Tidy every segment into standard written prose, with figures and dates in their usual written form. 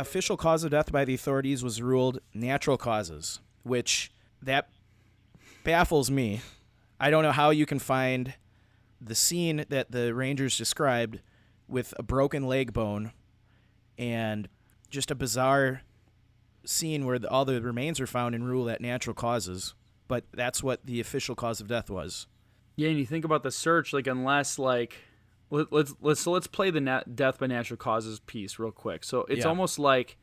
official cause of death by the authorities was ruled natural causes, which that baffles me. I don't know how you can find the scene that the Rangers described with a broken leg bone and just a bizarre scene where all the remains were found and rule that natural causes. But that's what the official cause of death was. Yeah, and you think about the search, like unless like let's play the death by natural causes piece real quick. So it's almost like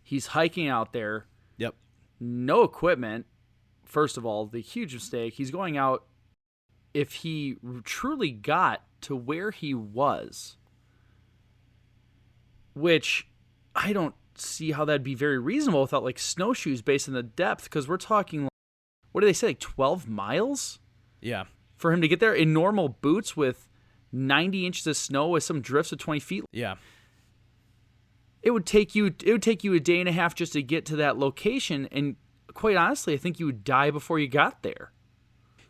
he's hiking out there. Yep. No equipment. First of all, the huge mistake. He's going out. If he truly got to where he was, which I don't see how that'd be very reasonable without like snowshoes based on the depth, because we're talking, like, what do they say, like 12 miles? Yeah. For him to get there in normal boots with 90 inches of snow with some drifts of 20 feet. Yeah. It would take you a day and a half just to get to that location, and quite honestly, I think you would die before you got there.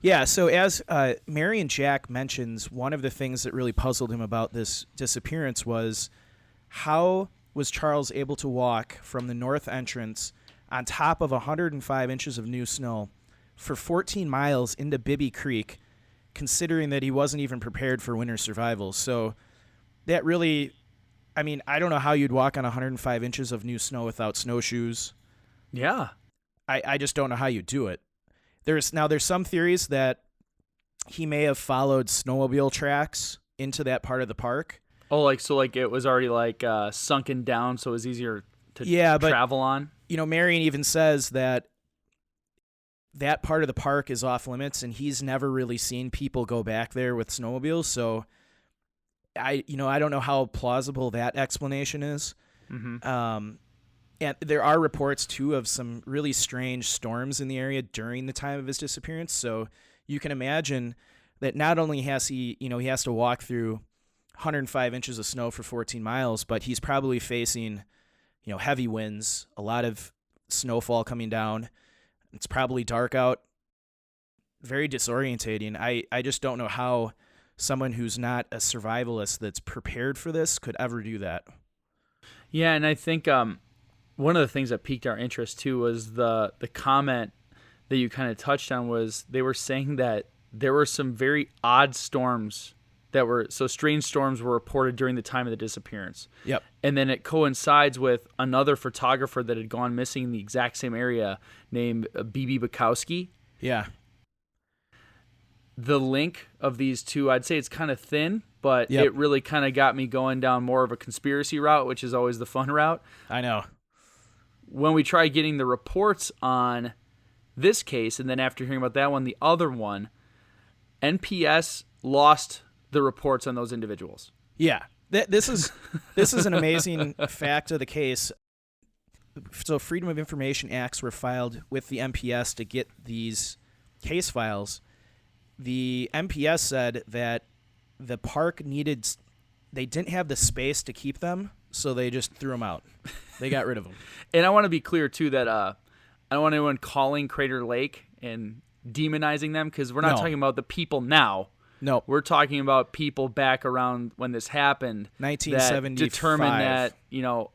Yeah, so as Marion Jack mentions, one of the things that really puzzled him about this disappearance was how was Charles able to walk from the north entrance on top of 105 inches of new snow for 14 miles into Bibby Creek, considering that he wasn't even prepared for winter survival. So that really, I mean, I don't know how you'd walk on 105 inches of new snow without snowshoes. Yeah. I just don't know how you do it. There's some theories that he may have followed snowmobile tracks into that part of the park. Oh, like it was already like sunken down, so it was easier to travel on. You know, Marion even says that part of the park is off limits, and he's never really seen people go back there with snowmobiles. So I don't know how plausible that explanation is. Mm-hmm. And there are reports, too, of some really strange storms in the area during the time of his disappearance. So you can imagine that not only has he has to walk through 105 inches of snow for 14 miles, but he's probably facing, heavy winds, a lot of snowfall coming down. It's probably dark out. Very disorientating. I just don't know how someone who's not a survivalist that's prepared for this could ever do that. Yeah, and I think one of the things that piqued our interest too was the comment that you kind of touched on. Was they were saying that there were some very odd storms strange storms were reported during the time of the disappearance. Yep. And then it coincides with another photographer that had gone missing in the exact same area named B.B. Bukowski. Yeah. The link of these two, I'd say it's kind of thin, but Yep. It really kind of got me going down more of a conspiracy route, which is always the fun route. I know. When we tried getting the reports on this case, and then after hearing about that one, the other one, NPS lost the reports on those individuals. Yeah. This is an amazing fact of the case. So Freedom of Information Acts were filed with the MPS to get these case files. The MPS said that the park they didn't have the space to keep them, so they just threw them out. They got rid of them. And I want to be clear, too, that I don't want anyone calling Crater Lake and demonizing them, because we're not talking about the people now. No. We're talking about people back around when this happened. 1975. That determined that,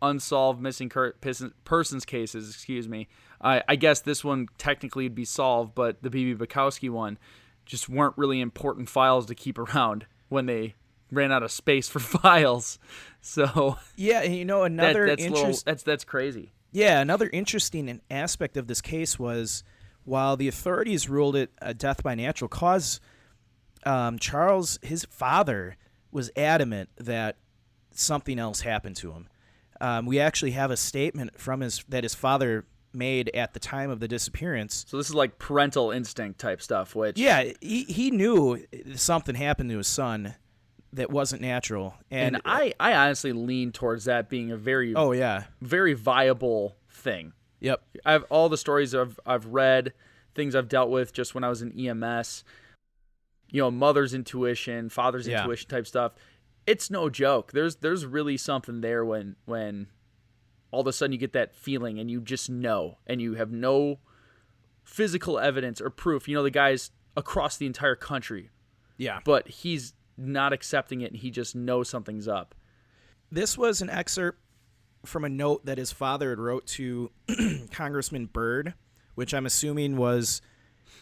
unsolved missing persons cases, I guess this one technically would be solved, but the B.B. Bukowski one just weren't really important files to keep around when they ran out of space for files. So yeah, and another that's crazy. Yeah, another interesting aspect of this case was while the authorities ruled it a death by natural cause, Charles, his father, was adamant that something else happened to him. We actually have a statement from that his father made at the time of the disappearance. So this is like parental instinct type stuff, which... Yeah, he knew something happened to his son that wasn't natural. And I honestly lean towards that being a very very viable thing. Yep. I've all the stories I've read, things I've dealt with just when I was in EMS, mother's intuition, father's intuition type stuff. It's no joke. There's really something there when all of a sudden you get that feeling and you just know, and you have no physical evidence or proof. The guy's across the entire country. Yeah. But he's not accepting it, and he just knows something's up. This was an excerpt from a note that his father had wrote to Congressman Byrd, which I'm assuming was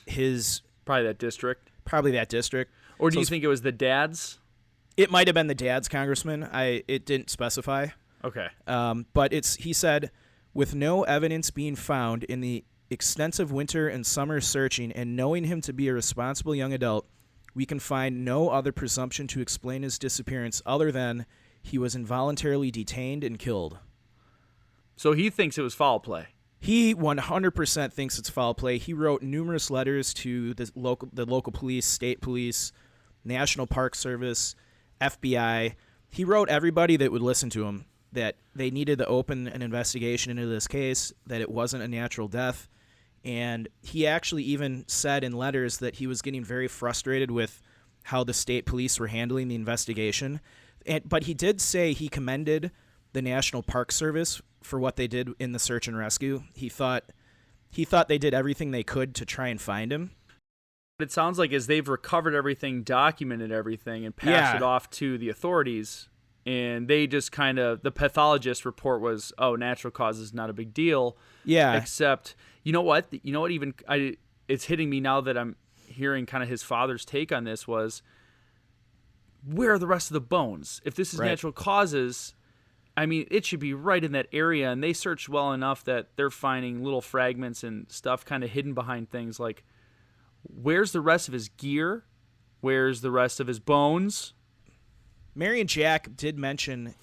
his Probably that district. Or do you think it was the dad's? It might have been the dad's congressman. It didn't specify. Okay. But he said, with no evidence being found in the extensive winter and summer searching and knowing him to be a responsible young adult, we can find no other presumption to explain his disappearance other than he was involuntarily detained and killed. So he thinks it was foul play. He 100% thinks it's foul play. He wrote numerous letters to the local police, state police, National Park Service, FBI. He wrote everybody that would listen to him that they needed to open an investigation into this case, that it wasn't a natural death. And he actually even said in letters that he was getting very frustrated with how the state police were handling the investigation. But he did say he commended the National Park Service for what they did in the search and rescue. He thought they did everything they could to try and find him. It sounds like as they've recovered everything, documented everything, and passed it off to the authorities, and they just kind of, the pathologist report was, oh, natural causes, not a big deal. Yeah. Except, you know what? Even it's hitting me now that I'm hearing kind of his father's take on this was, where are the rest of the bones? If this is natural causes, I mean, it should be right in that area, and they searched well enough that they're finding little fragments and stuff kind of hidden behind things. Like, where's the rest of his gear? Where's the rest of his bones? Mary and Jack did mention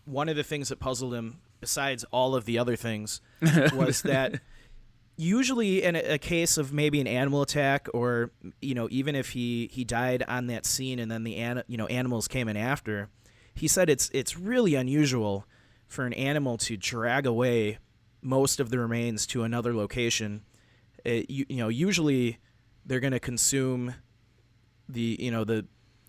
one of the things that puzzled him, besides all of the other things, was that usually in a case of maybe an animal attack, or even if he died on that scene and then the animals came in after, he said it's really unusual for an animal to drag away most of the remains to another location. Usually they're going to consume the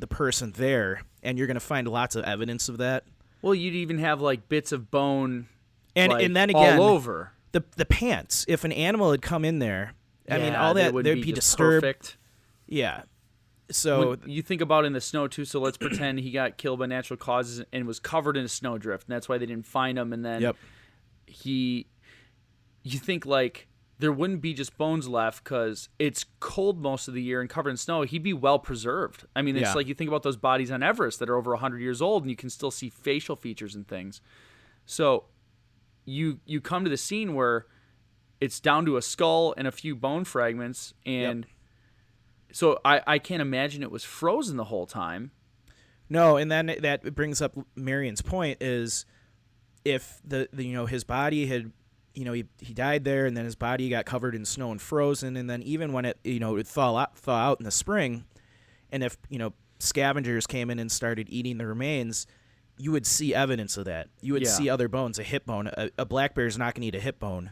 person there, and you're going to find lots of evidence of that. Well, you'd even have like bits of bone, and then again, all over the pants. If an animal had come in there, I mean, all that they'd be disturbed. Perfect. Yeah. So when you think about in the snow too. So let's pretend he got killed by natural causes and was covered in a snowdrift, and that's why they didn't find him. And then you think like there wouldn't be just bones left because it's cold most of the year and covered in snow. He'd be well preserved. I mean, it's like you think about those bodies on Everest that are over 100 years old, and you can still see facial features and things. So you come to the scene where it's down to a skull and a few bone fragments, and so I can't imagine it was frozen the whole time. No, and then that brings up Marion's point is if the his body had he died there, and then his body got covered in snow and frozen, and then even when it it thaw out in the spring, and if scavengers came in and started eating the remains, you would see evidence of that. You would see other bones, a hip bone. A black bear is not going to eat a hip bone.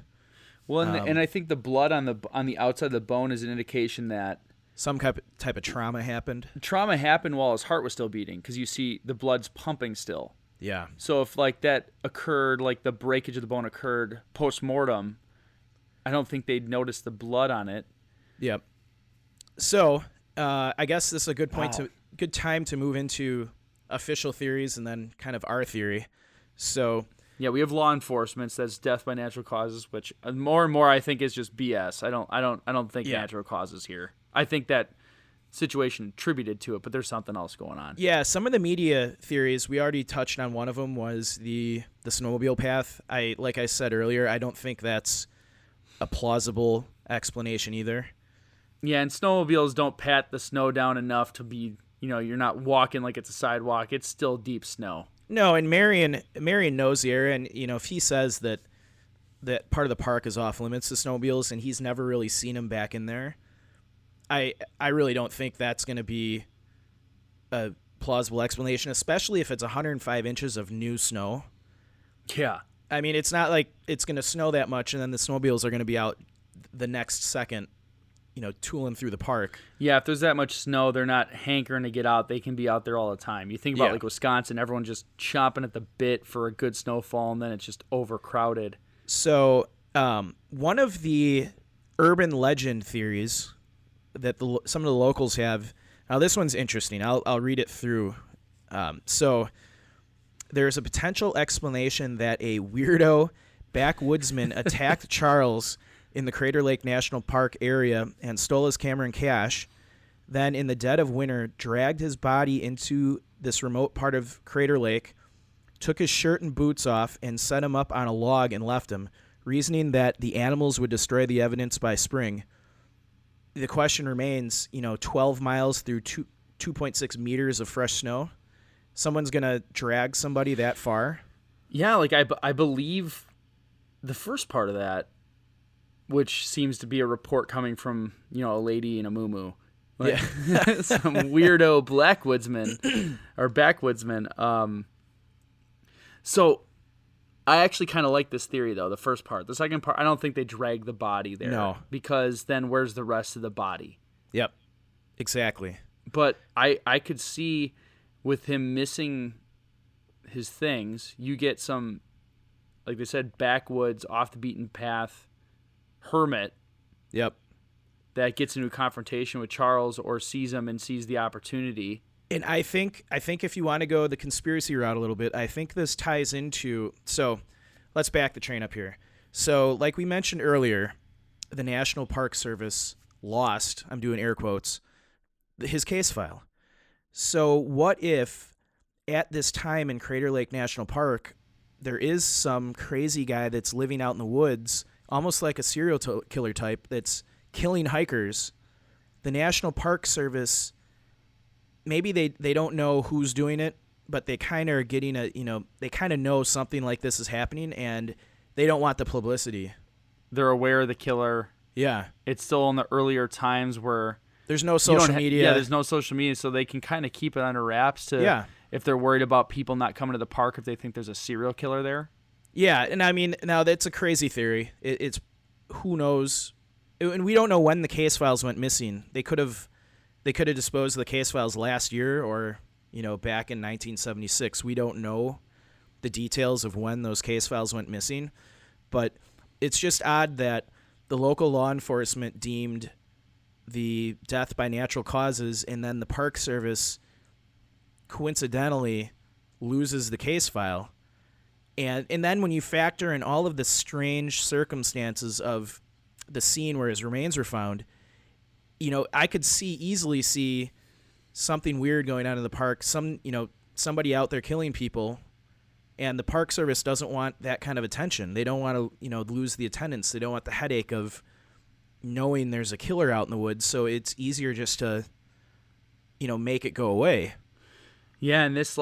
Well, and I think the blood on the outside of the bone is an indication that some type of trauma happened. Trauma happened while his heart was still beating, because you see the blood's pumping still. Yeah. So if like that occurred, like the breakage of the bone occurred post-mortem, I don't think they'd notice the blood on it. Yep. So I guess this is a good time to move into official theories and then kind of our theory. So yeah, we have law enforcement that's death by natural causes, which more and more I think is just BS. I don't think natural causes here. I think that situation attributed to it, but there's something else going on. Yeah, some of the media theories, we already touched on one of them, was the snowmobile path. Like I said earlier, I don't think that's a plausible explanation either. Yeah, and snowmobiles don't pat the snow down enough to be, you're not walking like it's a sidewalk. It's still deep snow. No, and Marion knows the area, and if he says that part of the park is off limits to snowmobiles and he's never really seen them back in there, I really don't think that's going to be a plausible explanation, especially if it's 105 inches of new snow. Yeah. I mean, it's not like it's going to snow that much and then the snowmobiles are going to be out the next second, tooling through the park. Yeah, if there's that much snow, they're not hankering to get out. They can be out there all the time. You think about like Wisconsin, everyone just chomping at the bit for a good snowfall, and then it's just overcrowded. So one of the urban legend theories that some of the locals have. Now, this one's interesting. I'll read it through. So there's a potential explanation that a weirdo backwoodsman attacked Charles in the Crater Lake National Park area and stole his camera and cash, then in the dead of winter dragged his body into this remote part of Crater Lake, took his shirt and boots off, and set him up on a log and left him, reasoning that the animals would destroy the evidence by spring. The question remains, 12 miles through 2.6 meters of fresh snow, someone's going to drag somebody that far? Yeah, like I believe the first part of that, which seems to be a report coming from, a lady in a muumuu. Like, yeah. Some weirdo blackwoodsman or backwoodsman. So I actually kind of like this theory, though, the first part. The second part, I don't think they drag the body there. No. Because then where's the rest of the body? Yep, exactly. But I could see with him missing his things, you get some, like they said, backwoods, off the beaten path hermit. Yep. That gets into a confrontation with Charles or sees him and sees the opportunity. And I think if you want to go the conspiracy route a little bit, I think this ties into, so let's back the train up here. So like we mentioned earlier, the National Park Service lost, I'm doing air quotes, his case file. So what if at this time in Crater Lake National Park, there is some crazy guy that's living out in the woods, almost like a serial killer type that's killing hikers? The National Park Service, maybe they don't know who's doing it, but they kind of are getting they kind of know something like this is happening, and they don't want the publicity. They're aware of the killer. Yeah. It's still in the earlier times where there's no social media. Yeah, there's no social media, so they can kind of keep it under wraps if they're worried about people not coming to the park if they think there's a serial killer there. Yeah, and I mean, now that's a crazy theory. It's who knows, and we don't know when the case files went missing. They could have disposed of the case files last year or, back in 1976. We don't know the details of when those case files went missing, but it's just odd that the local law enforcement deemed the death by natural causes, and then the Park Service coincidentally loses the case file. And then when you factor in all of the strange circumstances of the scene where his remains were found, I could easily see something weird going on in the park. Somebody out there killing people, and the Park Service doesn't want that kind of attention. They don't want to, lose the attendance. They don't want the headache of knowing there's a killer out in the woods. So it's easier just to, make it go away. Yeah, and this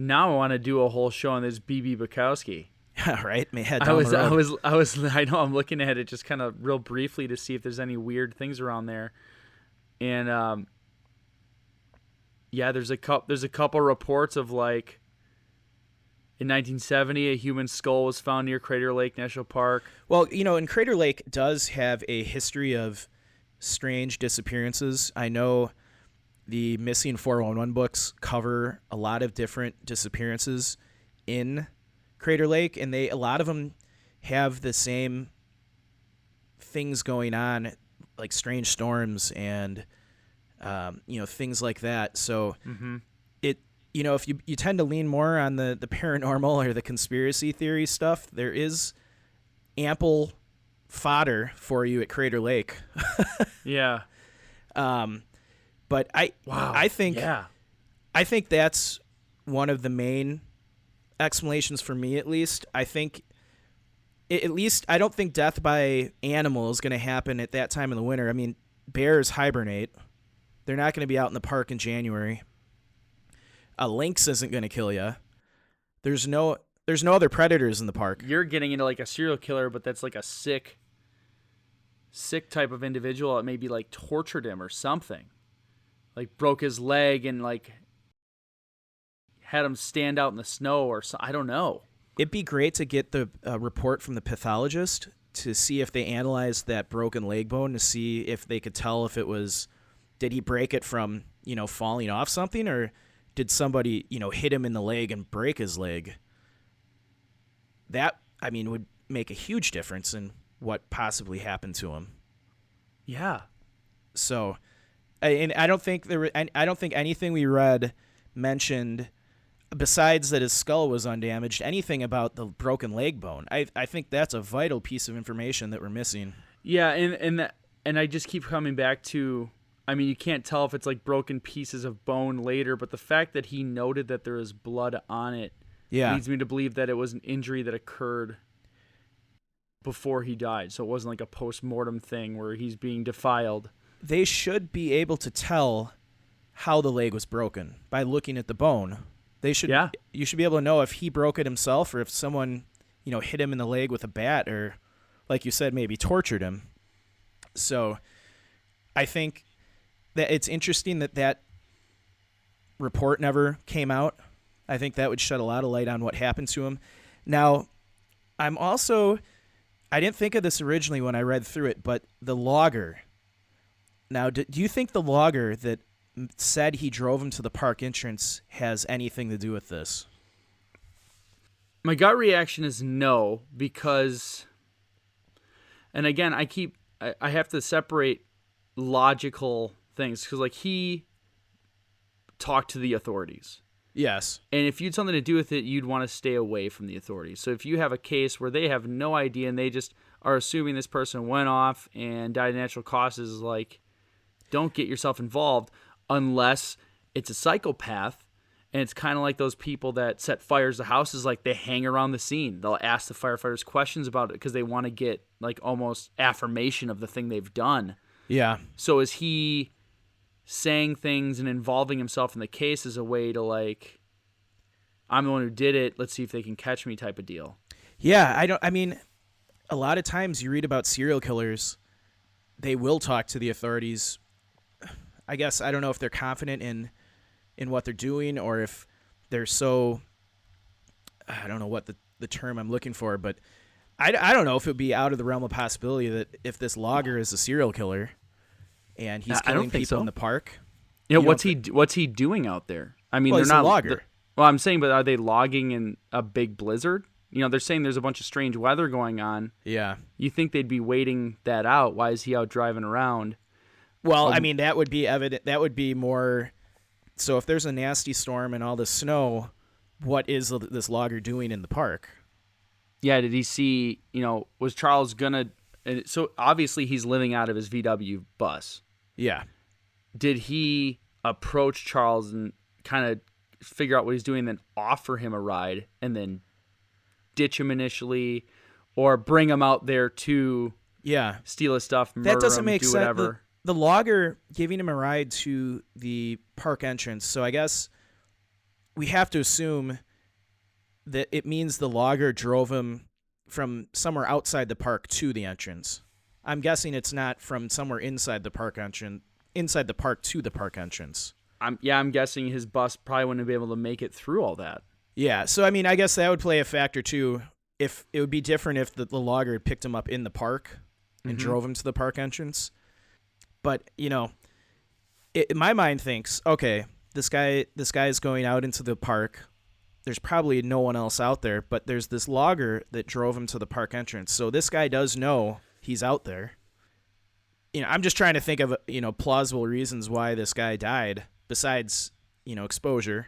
now I want to do a whole show on this B.B. Bukowski. Right. I know I'm looking at it just kind of real briefly to see if there's any weird things around there, and there's a couple reports of in 1970 a human skull was found near Crater Lake National Park. Well, and Crater Lake does have a history of strange disappearances. I know the Missing 411 books cover a lot of different disappearances in Crater Lake, and a lot of them have the same things going on, like strange storms and things like that. So if you tend to lean more on the paranormal or the conspiracy theory stuff, there is ample fodder for you at Crater Lake. Yeah. But I think that's one of the main explanations for me, at least. I think I don't think death by animal is going to happen at that time in the winter. I mean, bears hibernate. They're not going to be out in the park in January. A lynx isn't going to kill you. There's no other predators in the park. You're getting into a serial killer, but that's a sick type of individual that maybe tortured him or something. Broke his leg and had him stand out in the snow or so. I don't know. It'd be great to get the report from the pathologist to see if they analyzed that broken leg bone to see if they could tell if it was, did he break it from, falling off something, or did somebody, hit him in the leg and break his leg? That, would make a huge difference in what possibly happened to him. Yeah. So, and I don't think anything we read mentioned besides that his skull was undamaged, anything about the broken leg bone. I think that's a vital piece of information that we're missing. Yeah, and I just keep coming back to, I mean, you can't tell if it's like broken pieces of bone later, but the fact that he noted that there is blood on it leads me to believe that it was an injury that occurred before he died. So it wasn't like a post-mortem thing where he's being defiled. They should be able to tell how the leg was broken by looking at the bone. They should. Yeah. You should be able to know if he broke it himself or if someone, hit him in the leg with a bat or, like you said, maybe tortured him. So I think that it's interesting that report never came out. I think that would shed a lot of light on what happened to him. Now, I didn't think of this originally when I read through it, but the logger. Now, do you think the logger that said he drove him to the park entrance has anything to do with this? My gut reaction is no, because, and again, I have to separate logical things, because like he talked to the authorities. Yes. And if you had something to do with it, you'd want to stay away from the authorities. So if you have a case where they have no idea and they just are assuming this person went off and died of natural causes, like, don't get yourself involved unless it's a psychopath. And it's kind of like those people that set fires to houses, like they hang around the scene. They'll ask the firefighters questions about it because they want to get like almost affirmation of the thing they've done. Yeah. So is he saying things and involving himself in the case as a way to like, I'm the one who did it, let's see if they can catch me type of deal? Yeah, I mean, a lot of times you read about serial killers, they will talk to the authorities. I guess I don't know if they're confident in what they're doing or if they're so, I don't know what the term I'm looking for, but I don't know if it would be out of the realm of possibility that if this logger is a serial killer and he's killing people in the park. Yeah, what's he doing out there? I mean, well, they're not a logger. Well, I'm saying, but are they logging in a big blizzard? They're saying there's a bunch of strange weather going on. Yeah. You think they'd be waiting that out? Why is he out driving around? Well, I mean, that would be evident. That would be more. So if there's a nasty storm and all this snow, what is this logger doing in the park? Yeah, did he see, was Charles gonna, so obviously he's living out of his VW bus. Yeah. Did he approach Charles and kind of figure out what he's doing, then offer him a ride and then ditch him initially, or bring him out there to steal his stuff, murder that doesn't him, make do sense. whatever? The logger giving him a ride to the park entrance. So I guess we have to assume that it means the logger drove him from somewhere outside the park to the entrance. I'm guessing it's not from somewhere inside the park entrance, inside the park to the park entrance. I'm guessing his bus probably wouldn't be able to make it through all that. Yeah, so I mean, I guess that would play a factor too. If it would be different if the logger had picked him up in the park and drove him to the park entrance. But, my mind thinks, okay, this guy is going out into the park. There's probably no one else out there, but there's this logger that drove him to the park entrance. So this guy does know he's out there. I'm just trying to think of, plausible reasons why this guy died besides, exposure.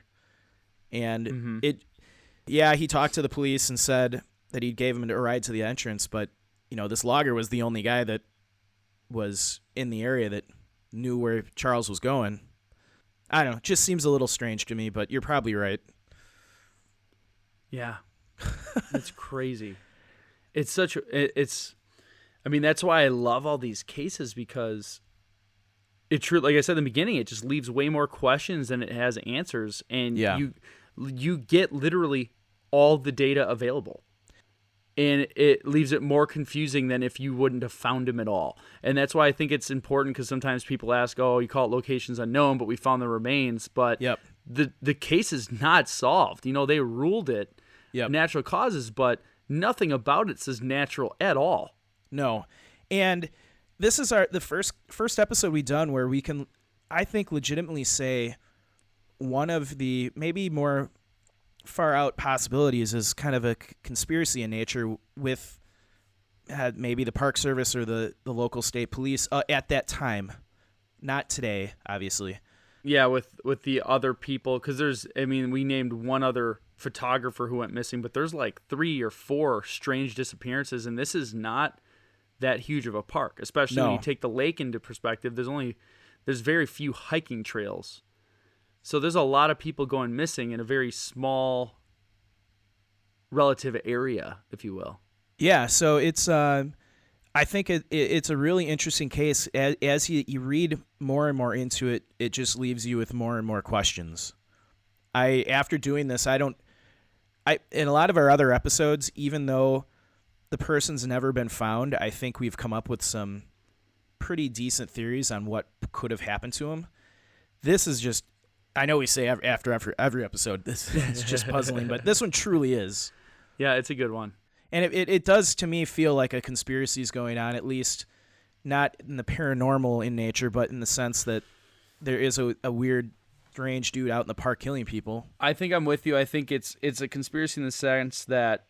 And he talked to the police and said that he gave him a ride to the entrance, but, this logger was the only guy that was in the area that knew where Charles was going. I don't know. It just seems a little strange to me, but you're probably right. Yeah. It's crazy. It's I mean, that's why I love all these cases, because it true, like I said in the beginning, it just leaves way more questions than it has answers. And you get literally all the data available. And it leaves it more confusing than if you wouldn't have found him at all. And that's why I think it's important, because sometimes people ask, you call it locations unknown, but we found the remains. But the case is not solved. They ruled it natural causes, but nothing about it says natural at all. No. And this is the first episode we've done where we can, I think, legitimately say one of the maybe more far out possibilities is kind of a conspiracy in nature with maybe the Park Service or the local state police at that time. Not today, obviously. Yeah, with the other people, because we named one other photographer who went missing, but there's like 3 or 4 strange disappearances, and this is not that huge of a park, especially when you take the lake into perspective. There's very few hiking trails, so there's a lot of people going missing in a very small relative area, if you will. Yeah, so it's I think it's a really interesting case. As you read more and more into it, it just leaves you with more and more questions. After doing this, in a lot of our other episodes, even though the person's never been found, I think we've come up with some pretty decent theories on what could have happened to him. This is just, I know we say after every episode, this is just puzzling, but this one truly is. Yeah, it's a good one. And it does, to me, feel like a conspiracy is going on, at least not in the paranormal in nature, but in the sense that there is a weird, strange dude out in the park killing people. I think I'm with you. I think it's a conspiracy in the sense that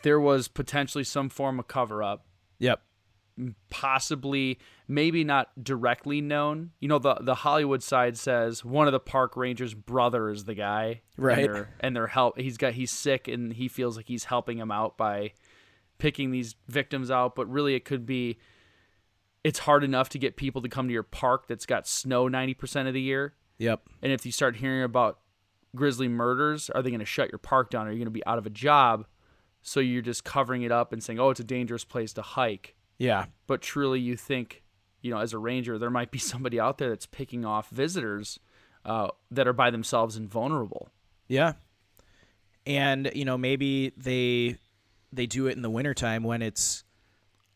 there was potentially some form of cover-up. Yep. Possibly, maybe not directly known. You know, the Hollywood side says one of the park rangers' brother is the guy, right? And they're he's sick, and he feels like he's helping him out by picking these victims out. But really, it could be it's hard enough to get people to come to your park that's got snow 90% of the year. Yep. And if you start hearing about grisly murders, are they going to shut your park down? Are you going to be out of a job? So you're just covering it up and saying, "Oh, it's a dangerous place to hike." Yeah. But truly you think, as a ranger, there might be somebody out there that's picking off visitors that are by themselves and vulnerable. Yeah. And, maybe they do it in the wintertime when it's...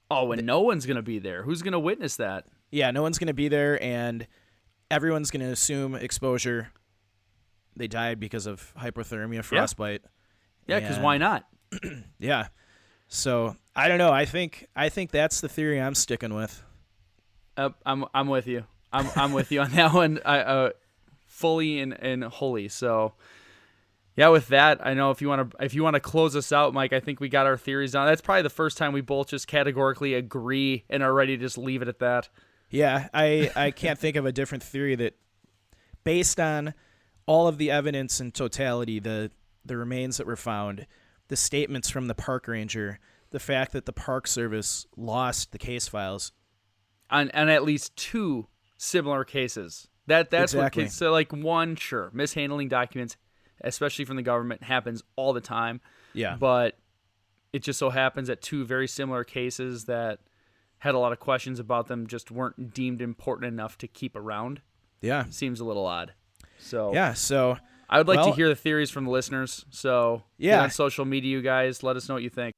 Oh, and no one's going to be there. Who's going to witness that? Yeah, no one's going to be there, and everyone's going to assume exposure. They died because of hypothermia, frostbite. Yeah, because why not? Yeah. So I don't know. I think that's the theory I'm sticking with. I'm with you. I'm with you on that one. Fully and wholly. So yeah, with that, I know if you want to close us out, Mike, I think we got our theories down. That's probably the first time we both just categorically agree and are ready to just leave it at that. Yeah, I can't think of a different theory that, based on all of the evidence in totality, the remains that were found, the statements from the park ranger, the fact that the Park Service lost the case files. On at least 2 similar cases. That's exactly. What kids, so like one, sure, mishandling documents, especially from the government, happens all the time. Yeah. But it just so happens that 2 very similar cases that had a lot of questions about them just weren't deemed important enough to keep around. Yeah. Seems a little odd. So yeah, so I would like to hear the theories from the listeners. So yeah, get on social media, you guys. Let us know what you think.